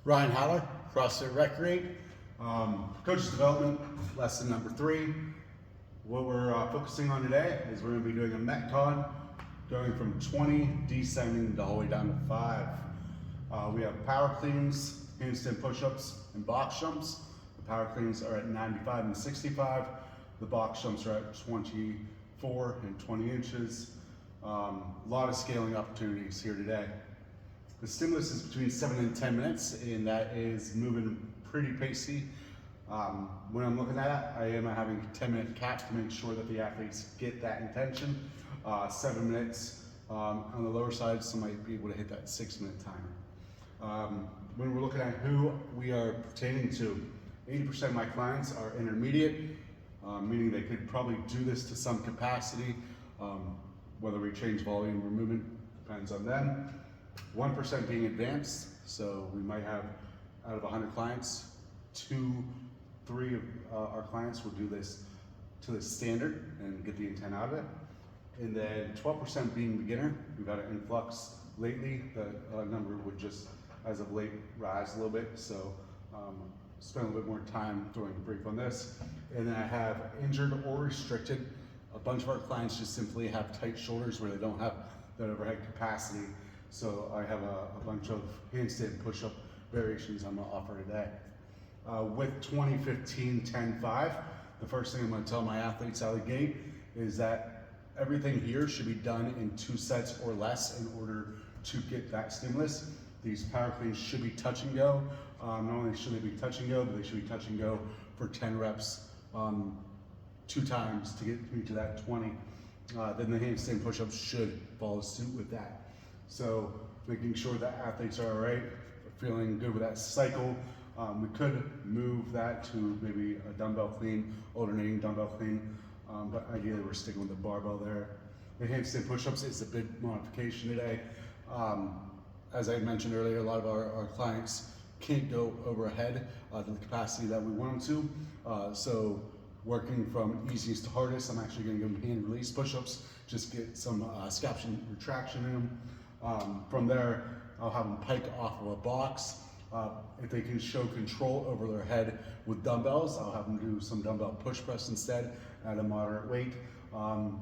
Ryan Haller, CrossFit Recreate, Coaches Development, lesson number 3. What we're focusing on today is we're going to be doing a Metcon, going from 20, descending all the way down to 5. We have power cleans, handstand push-ups, and box jumps. The power cleans are at 95 and 65. The box jumps are at 24 and 20 inches. A lot of scaling opportunities here today. The stimulus is between 7 and 10 minutes, and that is moving pretty pacey. When I'm looking at it, I am having a 10-minute cap to make sure that the athletes get that intention. 7 minutes on the lower side, some might be able to hit that 6-minute timer. When we're looking at who we are pertaining to, 80% of my clients are intermediate, meaning they could probably do this to some capacity. Whether we change volume or movement depends on them. 1% being advanced, so we might have, out of 100 clients, 2, 3 of our clients will do this to the standard and get the intent out of it. And then 12% being beginner. We've had an influx lately. The number would just, as of late, rise a little bit. So spend a little bit more time throwing a brief on this. And then I have injured or restricted. A bunch of our clients just simply have tight shoulders where they don't have that overhead capacity. So I have a bunch of handstand push-up variations I'm going to offer today. With 20, 15, 10, 5, the first thing I'm going to tell my athletes out of the gate is that everything here should be done in 2 sets or less in order to get that stimulus. These power cleans should be touch and go. Not only should they be touch and go, but they should be touch and go for 10 reps 2 times to get me to that 20. Then the handstand push-ups should follow suit with that. So making sure that athletes are all right, feeling good with that cycle. We could move that to maybe a dumbbell clean, alternating dumbbell clean, but ideally we're sticking with the barbell there. The handstand push-ups is a big modification today. As I mentioned earlier, a lot of our clients can't go overhead to the capacity that we want them to. So working from easiest to hardest, I'm actually going to give them hand release push-ups, just get some scapula retraction in them. From there, I'll have them pike off of a box. If they can show control over their head with dumbbells, I'll have them do some dumbbell push press instead at a moderate weight. And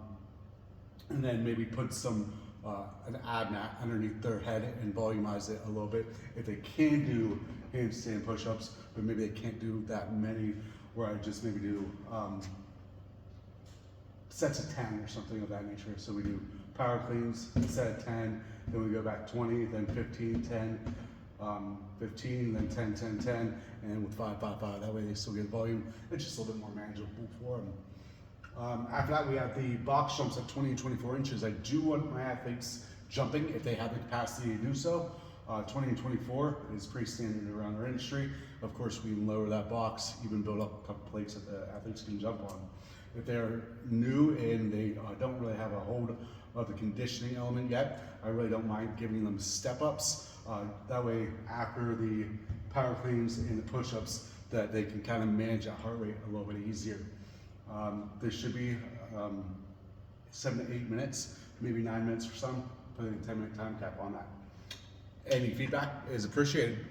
then maybe put some an ab mat underneath their head and volumize it a little bit. If they can do handstand push-ups, but maybe they can't do that many, where I just maybe do sets of 10 or something of that nature. So we do power cleans, set of 10, then we go back 20, then 15, 10, 15, then 10, 10, 10, and with 5, 5, 5. That way they still get volume. It's just a little bit more manageable for them. After that, we have the box jumps at 20 and 24 inches. I do want my athletes jumping if they have the capacity to do so. 20 and 24 is pretty standard around our industry. Of course, we can lower that box, even build up a couple plates that the athletes can jump on. If they're new and they don't really have a hold of the conditioning element yet, I really don't mind giving them step-ups. That way, after the power cleans and the push-ups, that they can kind of manage that heart rate a little bit easier. This should be 7 to 8 minutes, maybe 9 minutes for some, putting a 10-minute time cap on that. Any feedback is appreciated.